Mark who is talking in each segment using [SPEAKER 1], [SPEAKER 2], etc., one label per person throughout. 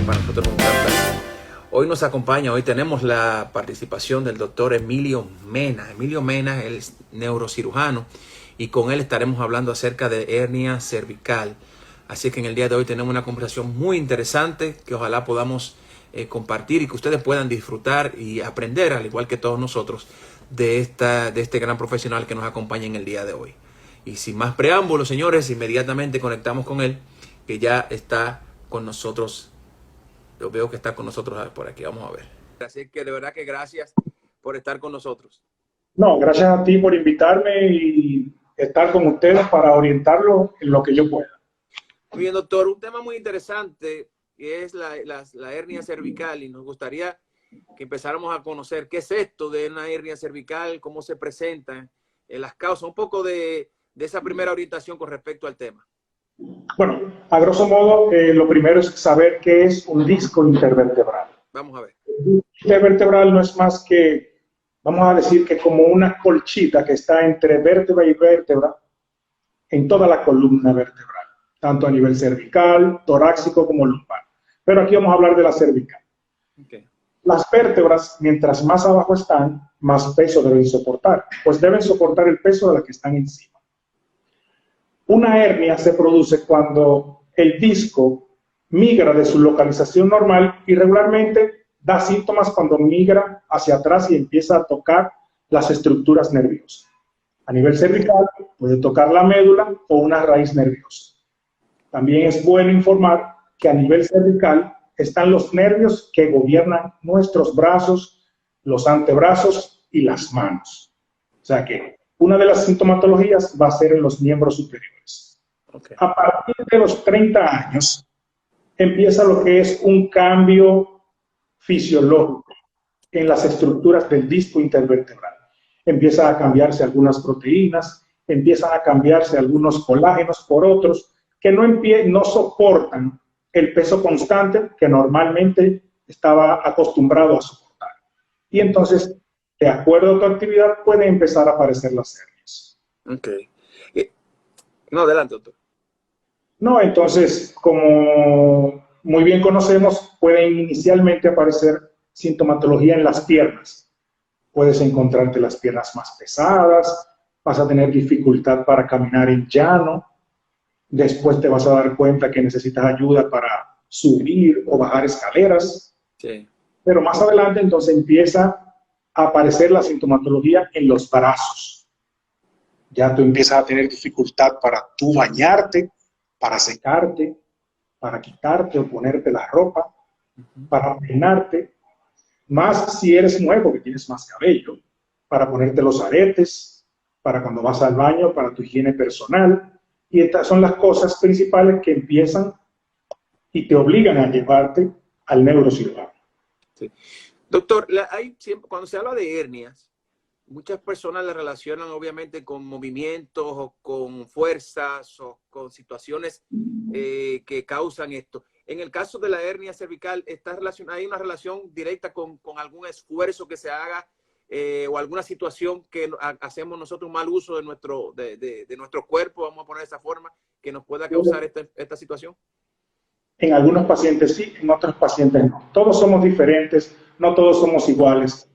[SPEAKER 1] para nosotros es un gran placer. Hoy nos acompaña, hoy tenemos la participación del doctor Emilio Mena. Emilio Mena, él es neurocirujano y con él estaremos hablando acerca de hernia cervical. Así que en el día de hoy tenemos una conversación muy interesante que ojalá podamos compartir y que ustedes puedan disfrutar y aprender, al igual que todos nosotros, de este gran profesional que nos acompaña en el día de hoy. Y sin más preámbulos, señores, inmediatamente conectamos con él, que ya está con nosotros. Yo veo que está con nosotros por aquí, vamos a ver. Así que de verdad que gracias por estar con nosotros.
[SPEAKER 2] No, gracias a ti por invitarme y estar con ustedes para orientarlo en lo que yo pueda.
[SPEAKER 1] Muy bien, doctor, un tema muy interesante que es la hernia cervical, y nos gustaría que empezáramos a conocer qué es esto de una hernia cervical, cómo se presentan, las causas, un poco de esa primera orientación con respecto al tema.
[SPEAKER 2] Bueno, a grosso modo, lo primero es saber qué es un disco intervertebral.
[SPEAKER 1] Vamos a ver.
[SPEAKER 2] El disco intervertebral no es más que, vamos a decir que como una colchita que está entre vértebra y vértebra en toda la columna vertebral, tanto a nivel cervical, torácico como lumbar. Pero aquí vamos a hablar de la cervical.
[SPEAKER 1] Okay.
[SPEAKER 2] Las vértebras, mientras más abajo están, más peso deben soportar, pues deben soportar el peso de las que están encima. Una hernia se produce cuando el disco migra de su localización normal y regularmente da síntomas cuando migra hacia atrás y empieza a tocar las estructuras nerviosas. A nivel cervical puede tocar la médula o una raíz nerviosa. También es bueno informar que a nivel cervical están los nervios que gobiernan nuestros brazos, los antebrazos y las manos. O sea que una de las sintomatologías va a ser en los miembros superiores. Okay. A partir de los 30 años empieza lo que es un cambio fisiológico en las estructuras del disco intervertebral. Empiezan a cambiarse algunas proteínas, empiezan a cambiarse algunos colágenos por otros que no soportan el peso constante que normalmente estaba acostumbrado a soportar. Y entonces, de acuerdo a tu actividad, pueden empezar a aparecer las hernias.
[SPEAKER 1] Ok. No, adelante, doctor.
[SPEAKER 2] No, entonces, como muy bien conocemos, pueden inicialmente aparecer sintomatología en las piernas. Puedes encontrarte las piernas más pesadas, vas a tener dificultad para caminar en llano, después te vas a dar cuenta que necesitas ayuda para subir o bajar escaleras. Sí. Pero más adelante entonces empieza a aparecer la sintomatología en los brazos. Ya tú empiezas a tener dificultad para tú bañarte, para secarte, para quitarte o ponerte la ropa, para peinarte, más si eres nuevo que tienes más cabello, para ponerte los aretes, para cuando vas al baño, para tu higiene personal. Y estas son las cosas principales que empiezan y te obligan a llevarte al neurocirujano.
[SPEAKER 1] Sí. Doctor, cuando se habla de hernias, muchas personas la relacionan obviamente con movimientos o con fuerzas o con situaciones que causan esto. En el caso de la hernia cervical, ¿hay una relación directa con algún esfuerzo que se haga o alguna situación que hacemos nosotros un mal uso de nuestro cuerpo, vamos a poner de esa forma, que nos pueda causar esta situación?
[SPEAKER 2] En algunos pacientes sí, en otros pacientes no. Todos somos diferentes, no todos somos iguales.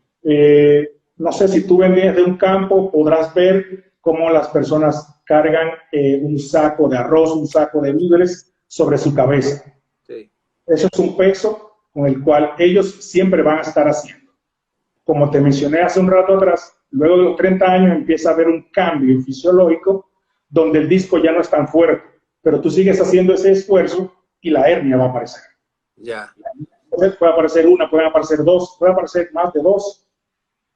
[SPEAKER 2] No sé, si tú vienes de un campo, podrás ver cómo las personas cargan un saco de arroz, un saco de víveres sobre su cabeza. Sí. Eso es un peso con el cual ellos siempre van a estar haciendo. Como te mencioné hace un rato atrás, luego de los 30 años empieza a haber un cambio fisiológico donde el disco ya no es tan fuerte, pero tú sigues haciendo ese esfuerzo y la hernia va a aparecer.
[SPEAKER 1] Ya.
[SPEAKER 2] Entonces puede aparecer una, pueden aparecer dos, puede aparecer más de dos,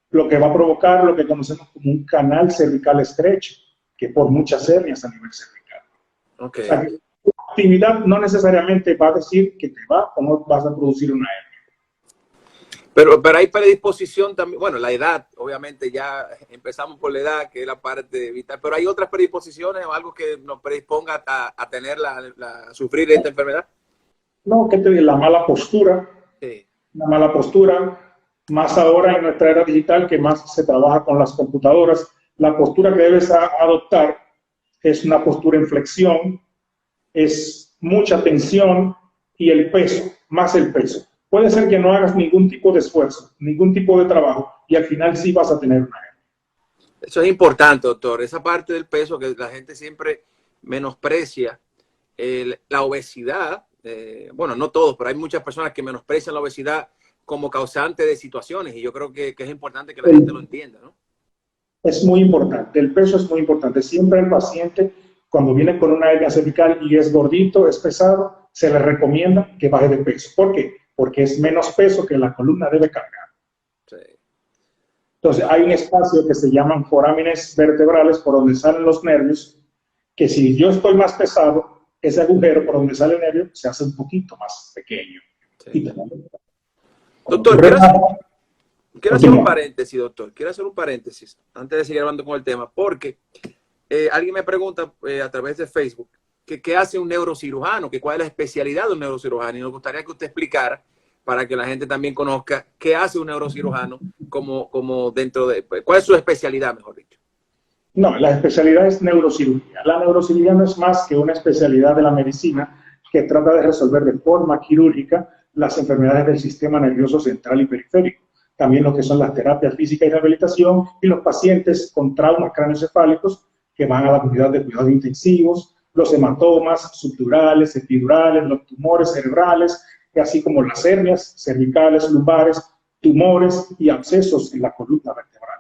[SPEAKER 2] lo que va a provocar lo que conocemos como un canal cervical estrecho, que por muchas hernias a nivel cervical.
[SPEAKER 1] Okay.
[SPEAKER 2] O sea, que tu actividad no necesariamente va a decir que te va o no vas a producir una hernia.
[SPEAKER 1] Pero hay predisposición también, bueno, la edad, obviamente ya empezamos por la edad, que es la parte vital, pero hay otras predisposiciones o algo que nos predisponga a tener a sufrir esta enfermedad.
[SPEAKER 2] No, que te diga, la mala postura, sí. La mala postura, más ahora en nuestra era digital que más se trabaja con las computadoras, la postura que debes adoptar es una postura en flexión, es mucha tensión, y el peso, más el peso. Puede ser que no hagas ningún tipo de esfuerzo, ningún tipo de trabajo, y al final sí vas a tener una hernia.
[SPEAKER 1] Eso es importante, doctor. Esa parte del peso que la gente siempre menosprecia, la obesidad, bueno, no todos, pero hay muchas personas que menosprecian la obesidad como causante de situaciones, y yo creo que es importante que la gente lo entienda, ¿no?
[SPEAKER 2] Es muy importante, el peso es muy importante. Siempre el paciente, cuando viene con una hernia cervical y es gordito, es pesado, se le recomienda que baje de peso. ¿Por qué? Porque es menos peso que la columna debe cargar.
[SPEAKER 1] Sí.
[SPEAKER 2] Entonces, hay un espacio que se llaman forámenes vertebrales por donde salen los nervios, que si yo estoy más pesado, ese agujero por donde sale el nervio se hace un poquito más pequeño.
[SPEAKER 1] Sí. Doctor, quiero hacer un paréntesis, doctor. Quiero hacer un paréntesis antes de seguir hablando con el tema, porque alguien me pregunta a través de Facebook que qué hace un neurocirujano, que cuál es la especialidad de un neurocirujano, y nos gustaría que usted explicara para que la gente también conozca qué hace un neurocirujano como dentro de, pues, cuál es su especialidad, mejor dicho.
[SPEAKER 2] No, la especialidad es neurocirugía. La neurocirugía no es más que una especialidad de la medicina que trata de resolver de forma quirúrgica las enfermedades del sistema nervioso central y periférico. También lo que son las terapias físicas y rehabilitación y los pacientes con traumas craneoencefálicos que van a la unidad de cuidados intensivos, los hematomas subdurales, epidurales, los tumores cerebrales, así como las hernias cervicales, lumbares, tumores y abscesos en la columna vertebral.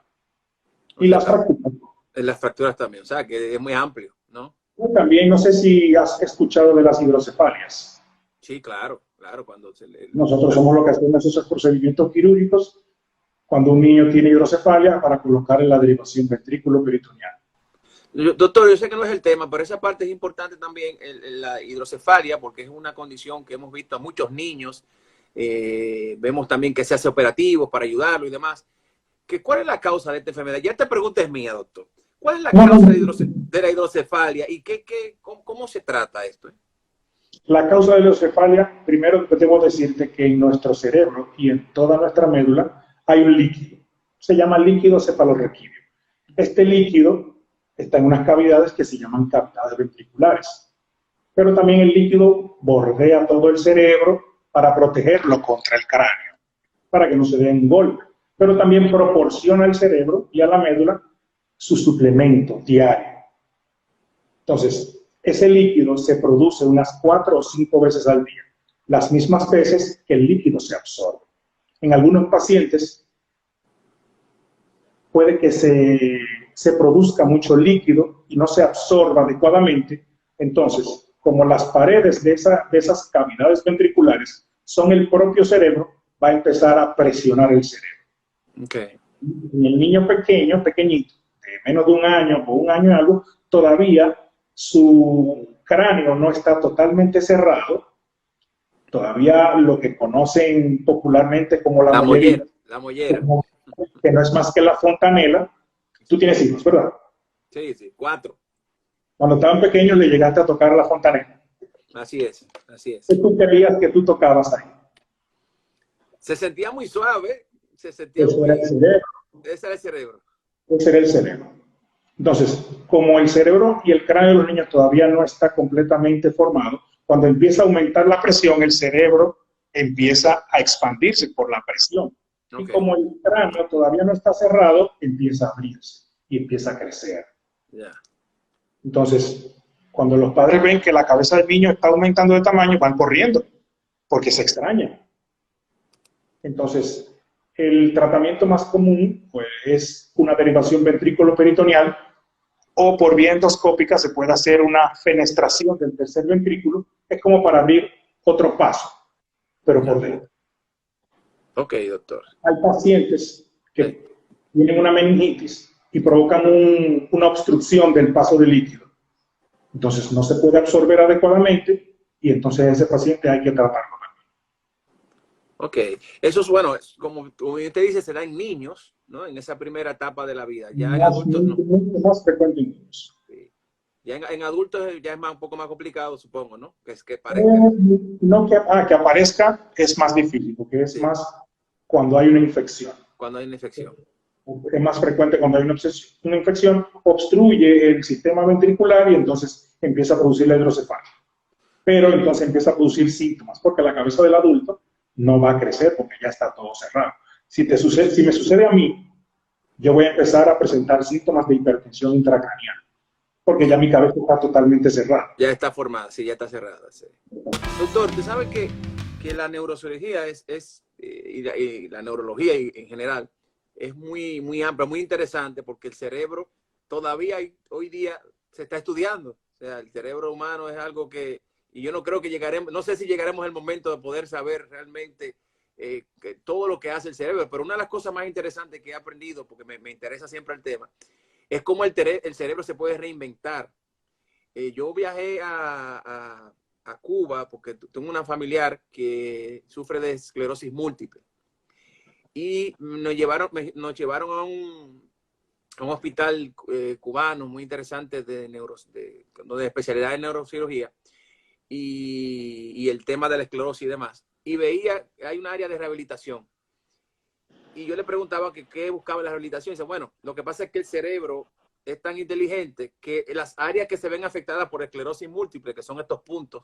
[SPEAKER 2] Y las fracturas.
[SPEAKER 1] En las fracturas también, o sea, que es muy amplio, ¿no?
[SPEAKER 2] También, no sé si has escuchado de las hidrocefalias.
[SPEAKER 1] Sí, claro, claro.
[SPEAKER 2] Nosotros somos los que hacemos esos procedimientos quirúrgicos cuando un niño tiene hidrocefalia para colocar en la derivación ventrículo-peritoneal.
[SPEAKER 1] Doctor, yo sé que no es el tema, pero esa parte es importante también, la hidrocefalia, porque es una condición que hemos visto a muchos niños. Vemos también que se hace operativos para ayudarlo y demás. ¿Cuál es la causa de esta enfermedad? Ya esta pregunta es mía, doctor. ¿Cuál es la causa de la hidrocefalia y cómo se trata esto?
[SPEAKER 2] La causa de la hidrocefalia, primero debo decirte que en nuestro cerebro y en toda nuestra médula hay un líquido. Se llama líquido cefalorraquídeo. Este líquido está en unas cavidades que se llaman cavidades ventriculares. Pero también el líquido bordea todo el cerebro para protegerlo contra el cráneo, para que no se dé un golpe. Pero también proporciona al cerebro y a la médula su suplemento diario. Entonces, ese líquido se produce unas 4 o 5 veces al día, las mismas veces que el líquido se absorbe. En algunos pacientes puede que se produzca mucho líquido y no se absorba adecuadamente. Entonces, como las paredes de esas cavidades ventriculares son el propio cerebro, va a empezar a presionar el cerebro.
[SPEAKER 1] Okay.
[SPEAKER 2] En el niño pequeño, pequeñito, de menos de un año o un año y algo, todavía su cráneo no está totalmente cerrado, todavía lo que conocen popularmente como la mollera.
[SPEAKER 1] La mollera.
[SPEAKER 2] Que no es más que la fontanela. Tú tienes hijos, ¿verdad?
[SPEAKER 1] Sí, 4.
[SPEAKER 2] Cuando estaban pequeños le llegaste a tocar la fontanela.
[SPEAKER 1] Así es.
[SPEAKER 2] ¿Qué tú querías que tú tocabas ahí?
[SPEAKER 1] Se sentía muy suave.
[SPEAKER 2] Ese era el cerebro.
[SPEAKER 1] Ese era el cerebro.
[SPEAKER 2] Ese era el cerebro. Entonces, como el cerebro y el cráneo de los niños todavía no está completamente formado, cuando empieza a aumentar la presión, el cerebro empieza a expandirse por la presión. Okay. Y como el cráneo todavía no está cerrado, empieza a abrirse y empieza a crecer.
[SPEAKER 1] Yeah.
[SPEAKER 2] Entonces, cuando los padres ven que la cabeza del niño está aumentando de tamaño, van corriendo, porque se extrañan. Entonces, el tratamiento más común pues, es una derivación ventrículo-peritoneal, o por vía endoscópica se puede hacer una fenestración del tercer ventrículo, es como para abrir otro paso, pero por dentro.
[SPEAKER 1] Ok, doctor.
[SPEAKER 2] Hay pacientes que tienen una meningitis y provocan una obstrucción del paso de líquido. Entonces no se puede absorber adecuadamente y entonces ese paciente hay que tratarlo también.
[SPEAKER 1] Ok, eso es bueno, como usted dice, se da en niños, ¿no? En esa primera etapa de la vida. Ya en adultos no.
[SPEAKER 2] Más frecuente en niños.
[SPEAKER 1] Sí. Ya en adultos ya es un poco más complicado, supongo, ¿no? Que parezca.
[SPEAKER 2] No que aparezca es más difícil, porque es más cuando hay una infección.
[SPEAKER 1] Cuando hay una infección.
[SPEAKER 2] Es más frecuente cuando hay una infección, obstruye el sistema ventricular y entonces empieza a producir la hidrocefalia. pero entonces empieza a producir síntomas, porque la cabeza del adulto no va a crecer porque ya está todo cerrado. Si me sucede a mí, yo voy a empezar a presentar síntomas de hipertensión intracraniana, porque ya mi cabeza está totalmente cerrada.
[SPEAKER 1] Ya está formada, sí, ya está cerrada. Sí. Doctor, tú sabes que la neurocirugía y la neurología en general es muy amplia, muy interesante, porque el cerebro todavía hoy día se está estudiando. O sea, el cerebro humano es algo que, y yo no creo que llegaremos, no sé si llegaremos al momento de poder saber realmente todo lo que hace el cerebro, pero una de las cosas más interesantes que he aprendido, porque me interesa siempre el tema, es cómo el cerebro se puede reinventar. Yo viajé a Cuba porque tengo una familiar que sufre de esclerosis múltiple y nos llevaron a un hospital cubano muy interesante de especialidad de neurocirugía y el tema de la esclerosis y demás. Y veía que hay un área de rehabilitación. Y yo le preguntaba que qué buscaba la rehabilitación. Y dice, bueno, lo que pasa es que el cerebro es tan inteligente que las áreas que se ven afectadas por esclerosis múltiple, que son estos puntos,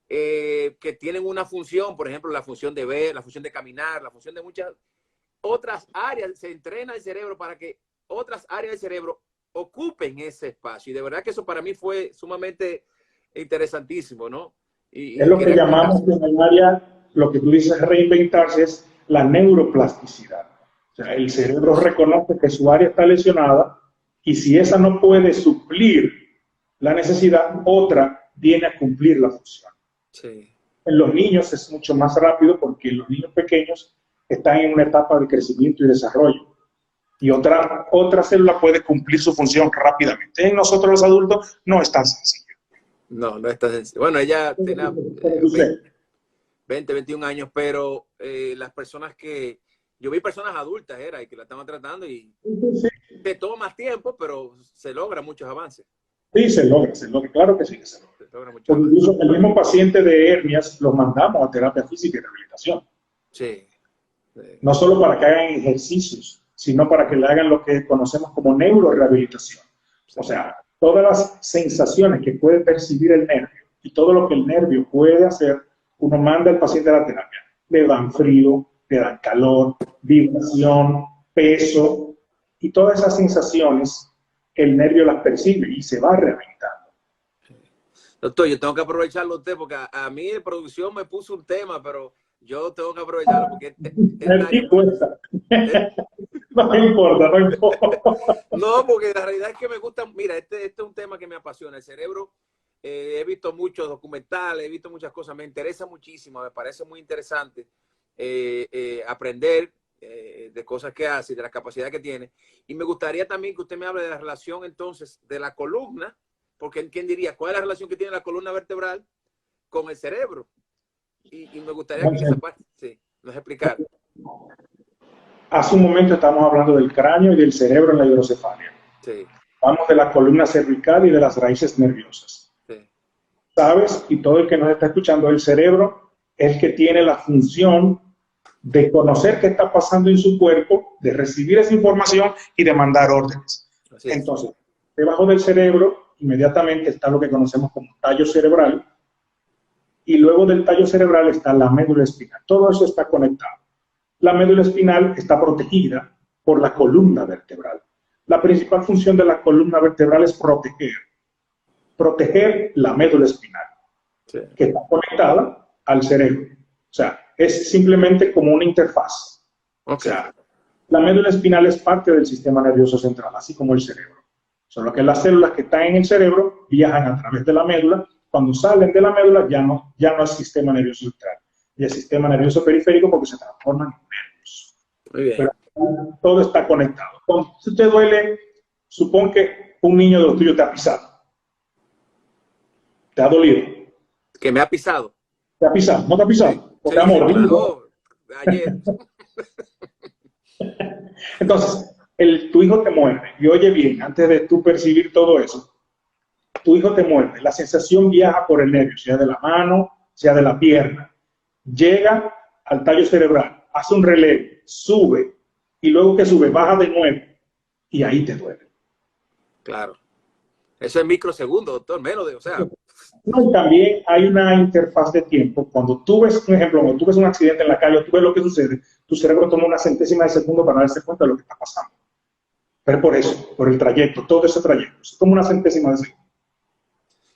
[SPEAKER 1] que tienen una función, por ejemplo, la función de ver, la función de caminar, la función de muchas otras áreas, se entrena el cerebro para que otras áreas del cerebro ocupen ese espacio. Y de verdad que eso para mí fue sumamente interesantísimo, ¿no?
[SPEAKER 2] Es lo que llamamos en el área, lo que tú dices reinventarse, es la neuroplasticidad. O sea, el cerebro reconoce que su área está lesionada y si esa no puede suplir la necesidad, otra viene a cumplir la función.
[SPEAKER 1] Sí.
[SPEAKER 2] En los niños es mucho más rápido porque los niños pequeños están en una etapa de crecimiento y desarrollo. Y otra célula puede cumplir su función rápidamente. En nosotros los adultos no es tan sencillo.
[SPEAKER 1] No es tan sencillo. Bueno, ella tenía 20, 21 años, pero las personas yo vi personas adultas, y que la estaban tratando y te toma más tiempo, pero se logra muchos avances.
[SPEAKER 2] Sí, se logra, claro que sí que se logra. Porque incluso el mismo paciente de hernias los mandamos a terapia física y rehabilitación.
[SPEAKER 1] Sí.
[SPEAKER 2] No solo para que hagan ejercicios, sino para que le hagan lo que conocemos como neurorehabilitación. O sea, todas las sensaciones que puede percibir el nervio y todo lo que el nervio puede hacer, uno manda al paciente a la terapia. Le dan frío, le dan calor, vibración, peso, y todas esas sensaciones el nervio las percibe y se va rehabilitando.
[SPEAKER 1] Doctor, yo tengo que aprovecharlo usted porque a mí de producción me puso un tema, pero yo tengo que aprovecharlo porque
[SPEAKER 2] no importa.
[SPEAKER 1] No, porque la realidad es que me gusta, mira, este es un tema que me apasiona, el cerebro. He visto muchos documentales, he visto muchas cosas, me interesa muchísimo, me parece muy interesante aprender de cosas que hace y de la capacidad que tiene. Y me gustaría también que usted me hable de la relación entonces de la columna, porque ¿quién diría cuál es la relación que tiene la columna vertebral con el cerebro? Y me gustaría que esa parte nos explicara.
[SPEAKER 2] Hace un momento estamos hablando del cráneo y del cerebro en la hidrocefalia.
[SPEAKER 1] Sí.
[SPEAKER 2] Vamos de la columna cervical y de las raíces nerviosas.
[SPEAKER 1] Sí.
[SPEAKER 2] ¿Sabes? Y todo el que nos está escuchando, el cerebro es el que tiene la función de conocer qué está pasando en su cuerpo, de recibir esa información y de mandar órdenes. Entonces, debajo del cerebro inmediatamente está lo que conocemos como tallo cerebral y luego del tallo cerebral está la médula espinal. Todo eso está conectado. La médula espinal está protegida por la columna vertebral. La principal función de la columna vertebral es proteger la médula espinal, que está conectada al cerebro. O sea, es simplemente como una interfaz. O sea, la médula espinal es parte del sistema nervioso central, así como el cerebro. Solo que las células que están en el cerebro viajan a través de la médula. Cuando salen de la médula ya no es sistema nervioso central, y el sistema nervioso periférico porque se transforman en nervios.
[SPEAKER 1] Muy bien.
[SPEAKER 2] Pero todo está conectado. Cuando te duele, supón que un niño de los tuyos te ha pisado. ¿Te ha dolido?
[SPEAKER 1] ¿Que me ha pisado?
[SPEAKER 2] ¿Te ha pisado? ¿No te ha pisado? ¿O te ha mordido?
[SPEAKER 1] Ayer.
[SPEAKER 2] Entonces, tu hijo te muerde. Y oye bien, antes de tú percibir todo eso, tu hijo te muerde. La sensación viaja por el nervio, sea de la mano, sea de la pierna. Llega al tallo cerebral, hace un relevo, sube, y luego que sube, baja de nuevo, y ahí te duele.
[SPEAKER 1] Claro. Eso es microsegundo, doctor, menos de, o sea,
[SPEAKER 2] No, y también hay una interfaz de tiempo. Cuando tú ves, por ejemplo, cuando tú ves un accidente en la calle, tú ves lo que sucede, tu cerebro toma una centésima de segundo para darse cuenta de lo que está pasando. Pero por eso, por el trayecto, todo ese trayecto, se toma una centésima de segundo.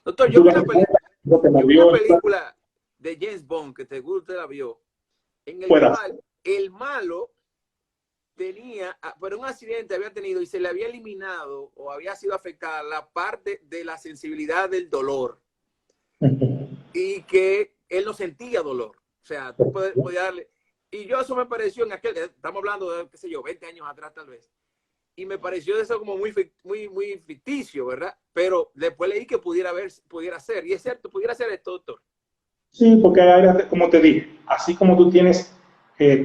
[SPEAKER 1] doctor,
[SPEAKER 2] Y tú das cuenta, no te
[SPEAKER 1] yo vi una
[SPEAKER 2] movió,
[SPEAKER 1] película de James Bond que te gusta, la vio, en el
[SPEAKER 2] puedas.
[SPEAKER 1] cual el malo tenía, por un accidente había tenido y se le había eliminado o había sido afectada la parte de la sensibilidad del dolor y que él no sentía dolor. O sea, tú podías darle. Y yo eso me pareció en aquel, estamos hablando de, qué sé yo, 20 años atrás tal vez. Y me pareció eso como muy ficticio, ¿verdad? Pero después leí que pudiera ser. Y es cierto, pudiera ser esto, doctor.
[SPEAKER 2] Sí, porque hay áreas, como te dije, así como tú tienes,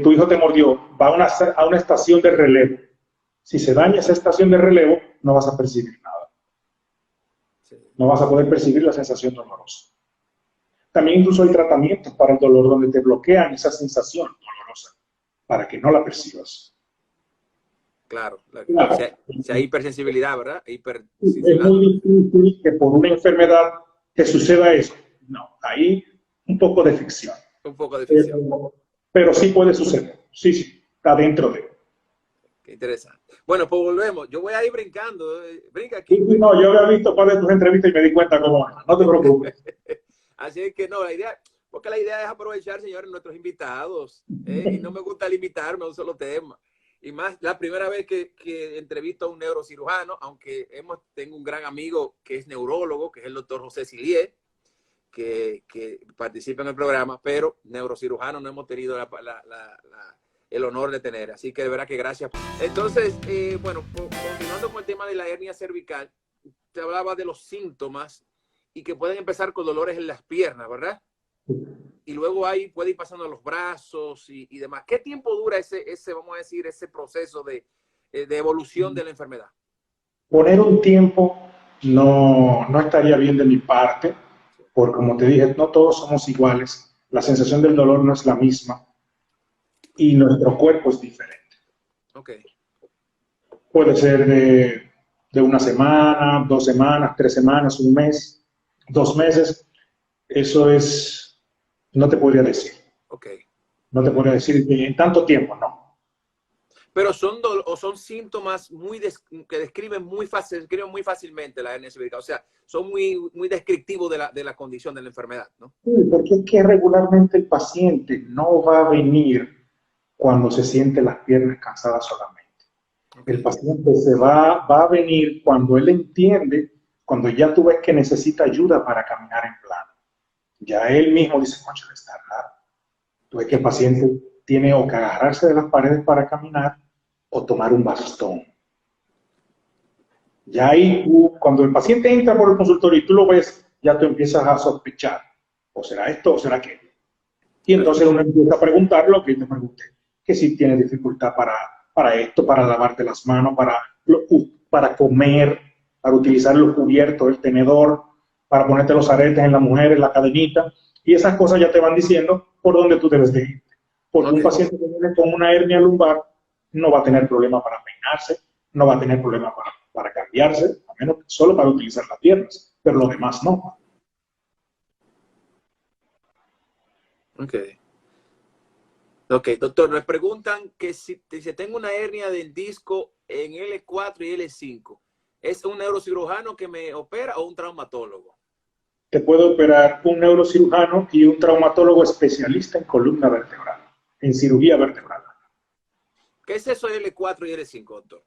[SPEAKER 2] tu hijo te mordió, va a una estación de relevo. Si se daña esa estación de relevo, no vas a percibir nada.
[SPEAKER 1] Sí.
[SPEAKER 2] No vas a poder percibir la sensación dolorosa. También incluso hay tratamientos para el dolor donde te bloquean esa sensación dolorosa para que no la percibas.
[SPEAKER 1] Claro.
[SPEAKER 2] Claro,
[SPEAKER 1] Si hay hipersensibilidad, ¿verdad?
[SPEAKER 2] es muy difícil que por una enfermedad te suceda eso. No, ahí un poco de ficción.
[SPEAKER 1] Un poco de ficción.
[SPEAKER 2] Pero sí puede suceder. Sí, sí, está dentro de.
[SPEAKER 1] Qué interesante. Bueno, pues volvemos. Yo voy a ir brincando. Brinca aquí.
[SPEAKER 2] Sí, no, yo había visto par de tus entrevistas y me di cuenta cómo es. No te preocupes.
[SPEAKER 1] Así es que no, porque la idea es aprovechar, señores, nuestros invitados. Y no me gusta limitarme a un solo tema. Y más, la primera vez que entrevisto a un neurocirujano, aunque tengo un gran amigo que es neurólogo, que es el doctor José Silier, que participa en el programa, pero neurocirujano no hemos tenido el honor de tener. Así que de verdad que gracias. Entonces, bueno, continuando con el tema de la hernia cervical, te hablaba de los síntomas y que pueden empezar con dolores en las piernas, ¿verdad? Y luego ahí puede ir pasando a los brazos y demás. ¿Qué tiempo dura vamos a decir, ese proceso de evolución de la enfermedad?
[SPEAKER 2] Poner un tiempo no estaría bien de mi parte, porque como te dije, no todos somos iguales. La sensación del dolor no es la misma y nuestro cuerpo es diferente.
[SPEAKER 1] Ok.
[SPEAKER 2] Puede ser de una semana, 2 semanas, 3 semanas, un mes, 2 meses. Eso es, no te podría decir.
[SPEAKER 1] Ok.
[SPEAKER 2] No te podría decir en tanto tiempo, no.
[SPEAKER 1] Pero son síntomas que describen muy fácilmente la hernia cervical. O sea, son muy descriptivos de la condición de la enfermedad, ¿no?
[SPEAKER 2] Sí, porque es que regularmente el paciente no va a venir cuando se siente las piernas cansadas solamente.
[SPEAKER 1] Okay.
[SPEAKER 2] El paciente va a venir cuando él entiende, cuando ya tú ves que necesita ayuda para caminar en plano. Ya él mismo dice, concha, está raro. Tú ves que el paciente tiene o que agarrarse de las paredes para caminar o tomar un bastón. Ya ahí, cuando el paciente entra por el consultorio y tú lo ves, ya tú empiezas a sospechar. ¿O será esto o será aquello? Y entonces uno empieza a preguntar lo que te pregunté, que si tienes dificultad para esto, para lavarte las manos, para comer, para utilizar los cubiertos, el tenedor, para ponerte los aretes en la mujer, en la cadenita, y esas cosas ya te van diciendo por dónde tú debes de ir. Porque un paciente que viene con una hernia lumbar no va a tener problema para peinarse, no va a tener problema para cambiarse, a menos solo para utilizar las piernas, pero lo demás no.
[SPEAKER 1] Ok, doctor, nos preguntan que si tengo una hernia del disco en L4 y L5, ¿es un neurocirujano que me opera o un traumatólogo?
[SPEAKER 2] Te puede operar un neurocirujano y un traumatólogo especialista en columna vertebral, en cirugía vertebral.
[SPEAKER 1] ¿Qué es eso de L4 y L5, doctor?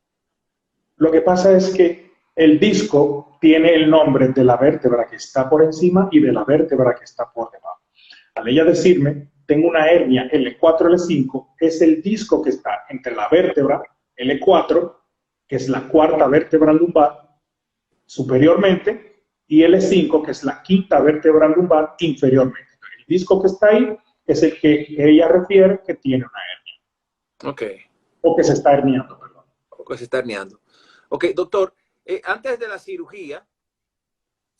[SPEAKER 2] Lo que pasa es que el disco tiene el nombre de la vértebra que está por encima y de la vértebra que está por debajo. Al ella decirme, tengo una hernia L4, L5, es el disco que está entre la vértebra L4, que es la cuarta vértebra lumbar, superiormente, y L5, que es la quinta vértebra lumbar, inferiormente. El disco que está ahí es el que ella refiere que tiene una hernia.
[SPEAKER 1] Ok.
[SPEAKER 2] O que se está herniando, perdón.
[SPEAKER 1] O que se está herniando. Ok, doctor, antes de la cirugía,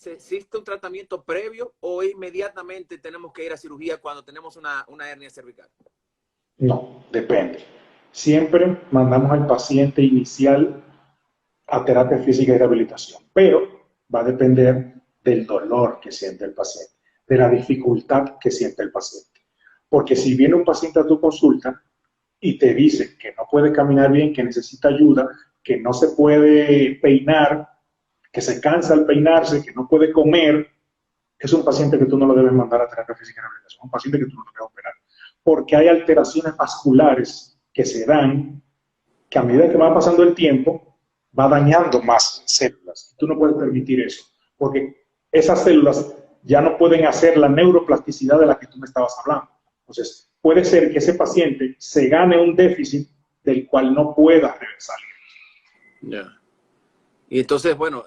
[SPEAKER 1] ¿existe un tratamiento previo o inmediatamente tenemos que ir a cirugía cuando tenemos una hernia cervical?
[SPEAKER 2] No, depende. Siempre mandamos al paciente inicial a terapia física y rehabilitación, pero va a depender del dolor que siente el paciente, de la dificultad que siente el paciente. Porque si viene un paciente a tu consulta y te dice que no puede caminar bien, que necesita ayuda, que no se puede peinar, que se cansa al peinarse, que no puede comer, es un paciente que tú no lo debes mandar a terapia física y rehabilitación, un paciente que tú no debes operar. Porque hay alteraciones vasculares que se dan, que a medida que va pasando el tiempo, va dañando más células. Tú no puedes permitir eso, porque esas células ya no pueden hacer la neuroplasticidad de la que tú me estabas hablando. Entonces, puede ser que ese paciente se gane un déficit del cual no pueda salir.
[SPEAKER 1] Ya. Y entonces, bueno,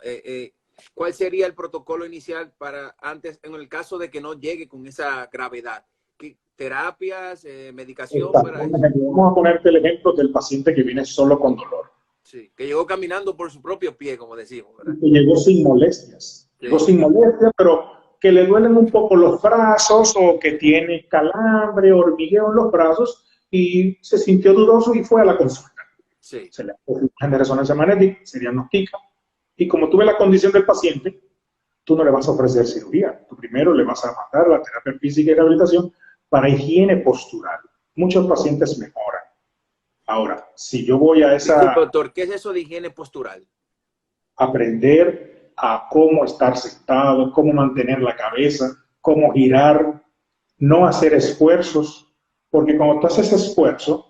[SPEAKER 1] ¿cuál sería el protocolo inicial para antes, en el caso de que no llegue con esa gravedad? ¿Qué terapias, medicación para eso?
[SPEAKER 2] Vamos a ponerte el ejemplo del paciente que viene solo con dolor.
[SPEAKER 1] Sí, que llegó caminando por su propio pie, como decimos, ¿verdad?
[SPEAKER 2] Que llegó sin molestias.
[SPEAKER 1] Sí.
[SPEAKER 2] Llegó sin molestias, pero que le duelen un poco los brazos o que tiene calambre, hormigueo en los brazos y se sintió dudoso y fue a la consulta.
[SPEAKER 1] Sí.
[SPEAKER 2] Se le hace un de resonancia magnética, se diagnostica y como tú ves la condición del paciente, tú no le vas a ofrecer cirugía. Tú primero le vas a mandar a la terapia física y rehabilitación para higiene postural. Muchos pacientes mejoran. Ahora, si yo voy a esa...
[SPEAKER 1] Disculpe, doctor, ¿qué es eso de higiene postural?
[SPEAKER 2] Aprender a cómo estar sentado, cómo mantener la cabeza, cómo girar, no hacer esfuerzos, porque cuando tú haces esfuerzo,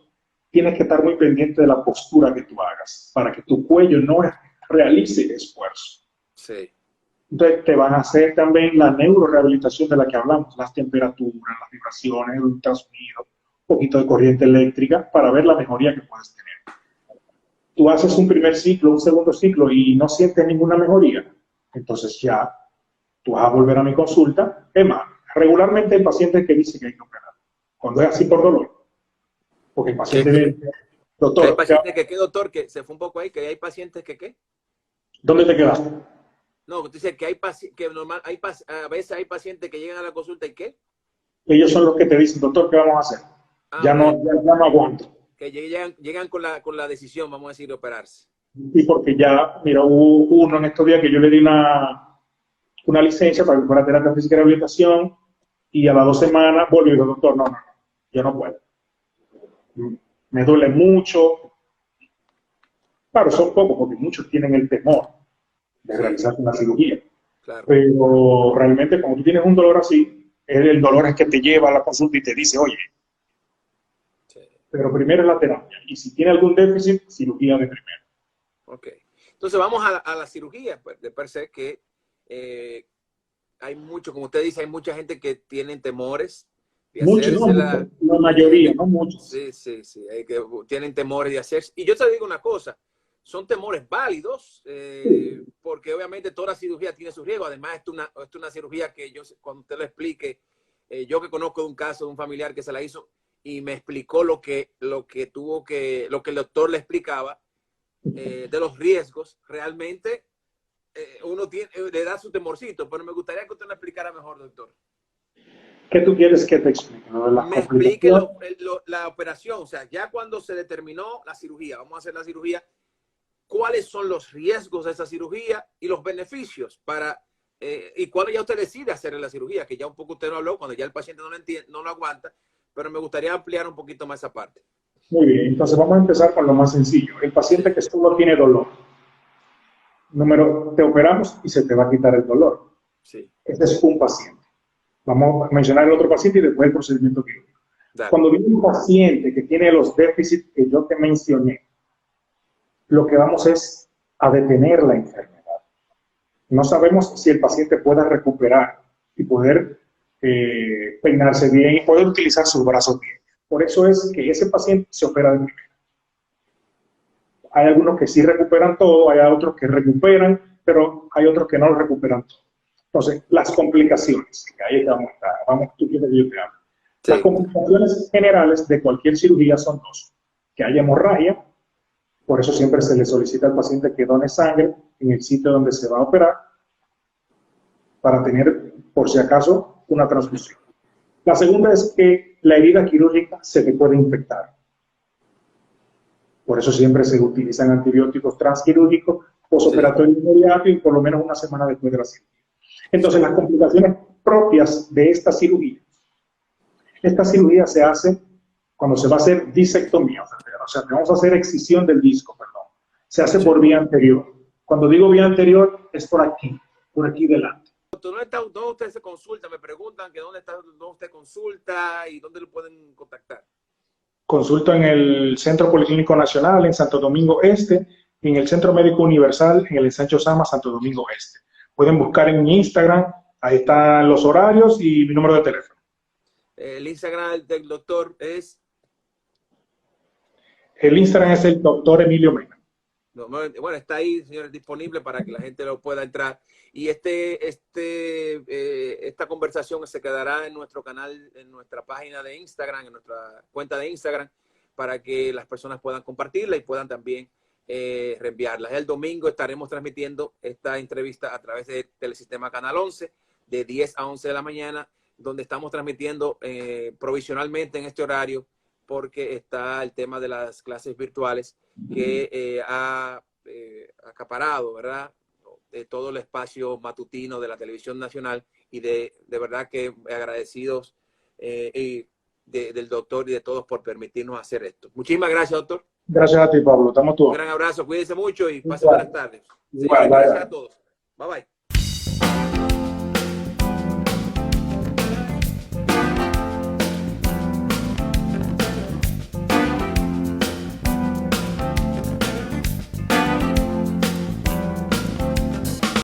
[SPEAKER 2] tienes que estar muy pendiente de la postura que tú hagas, para que tu cuello no realice esfuerzo.
[SPEAKER 1] Sí.
[SPEAKER 2] Entonces te van a hacer también la neurorehabilitación de la que hablamos, las temperaturas, las vibraciones, el ultrasonido, un poquito de corriente eléctrica, para ver la mejoría que puedes tener. Tú haces un primer ciclo, un segundo ciclo y no sientes ninguna mejoría, entonces ya tú vas a volver a mi consulta. Es más, regularmente hay pacientes que dicen que hay que operar, cuando es así por dolor. Porque el paciente dice, doctor,
[SPEAKER 1] ¿hay pacientes que qué, doctor? Que se fue un poco ahí, que hay pacientes que qué.
[SPEAKER 2] ¿Dónde te quedaste?
[SPEAKER 1] No, usted dice que hay que normal, a veces hay pacientes que llegan a la consulta y qué.
[SPEAKER 2] Ellos son los que te dicen, doctor, ¿qué vamos a hacer? Ya no aguanto.
[SPEAKER 1] Que llegan con la decisión, vamos a decir, de operarse.
[SPEAKER 2] Y porque ya, mira, hubo uno en estos días que yo le di una licencia para que fuera terapia física y rehabilitación y a las 2 semanas volvió y dijo, doctor, no, yo no puedo. Me duele mucho. Claro, son pocos porque muchos tienen el temor de realizar una cirugía.
[SPEAKER 1] Claro.
[SPEAKER 2] Pero realmente cuando tú tienes un dolor así, el dolor es que te lleva a la consulta y te dice, oye, sí. Pero primero es la terapia. Y si tiene algún déficit, cirugía de primero.
[SPEAKER 1] Ok. Entonces vamos a la cirugía, pues, de per se que hay mucho, como usted dice, hay mucha gente que tiene temores de
[SPEAKER 2] hacerse la mayoría, no muchos.
[SPEAKER 1] Sí. Hay que tienen temores de hacerse. Y yo te digo una cosa, son temores válidos, porque obviamente toda cirugía tiene su riesgo. Además, esto es una cirugía que yo, cuando usted lo explique, yo que conozco de un caso de un familiar que se la hizo y me explicó lo que el doctor le explicaba de los riesgos, realmente uno le da su temorcito, pero me gustaría que usted lo explicara mejor, doctor.
[SPEAKER 2] ¿Qué tú quieres que te explique?
[SPEAKER 1] Me explique la operación, o sea, ya cuando se determinó la cirugía, vamos a hacer la cirugía, ¿cuáles son los riesgos de esa cirugía y los beneficios y cuándo ya usted decide hacer la cirugía? Que ya un poco usted no habló, cuando ya el paciente no lo entiende, no lo aguanta, pero me gustaría ampliar un poquito más esa parte.
[SPEAKER 2] Muy bien, entonces vamos a empezar con lo más sencillo. El paciente que solo tiene dolor. Te operamos y se te va a quitar el dolor.
[SPEAKER 1] Sí.
[SPEAKER 2] Este es un paciente. Vamos a mencionar el otro paciente y después el procedimiento quirúrgico. Cuando viene un paciente que tiene los déficits que yo te mencioné, lo que vamos es a detener la enfermedad. No sabemos si el paciente pueda recuperar y poder peinarse bien y poder utilizar sus brazos bien. Por eso es que ese paciente se opera de primera. Hay algunos que sí recuperan todo, hay otros que recuperan, pero hay otros que no lo recuperan todo. Entonces, las complicaciones, que ahí vamos a estar, tú quieres que yo te hable. Sí. Las complicaciones generales de cualquier cirugía son dos. Que haya hemorragia, por eso siempre se le solicita al paciente que done sangre en el sitio donde se va a operar, para tener, por si acaso, una transfusión. La segunda es que la herida quirúrgica se te puede infectar. Por eso siempre se utilizan antibióticos transquirúrgicos posoperatorio inmediato y por lo menos una semana después de la cirugía. Entonces, las complicaciones propias de esta cirugía se hace cuando se va a hacer disectomía, o sea, vamos a hacer excisión del disco, perdón. Se hace por vía anterior. Cuando digo vía anterior, es por aquí delante.
[SPEAKER 1] ¿Dónde usted se consulta? Me preguntan que dónde usted consulta y dónde lo pueden contactar.
[SPEAKER 2] Consulto en el Centro Policlínico Nacional en Santo Domingo Este y en el Centro Médico Universal en el Ensancho Sama, Santo Domingo Este. Pueden buscar en mi Instagram, ahí están los horarios y mi número de teléfono.
[SPEAKER 1] El Instagram del doctor es...
[SPEAKER 2] El Instagram es el doctor Emilio Mena.
[SPEAKER 1] Bueno, está ahí, señores, disponible para que la gente lo pueda entrar. Y esta conversación se quedará en nuestro canal, en nuestra página de Instagram, en nuestra cuenta de Instagram, para que las personas puedan compartirla y puedan también reenviarla. El domingo estaremos transmitiendo esta entrevista a través de Telesistema Canal 11, de 10 a 11 de la mañana, donde estamos transmitiendo provisionalmente en este horario, porque está el tema de las clases virtuales que ha acaparado, ¿verdad?, de todo el espacio matutino de la televisión nacional, y de verdad que agradecidos del doctor y de todos por permitirnos hacer esto. Muchísimas gracias, doctor.
[SPEAKER 2] Gracias a ti, Pablo. Estamos todos.
[SPEAKER 1] Un gran abrazo, cuídense mucho y pasen buenas tardes. Señores, gracias a todos. Bye bye.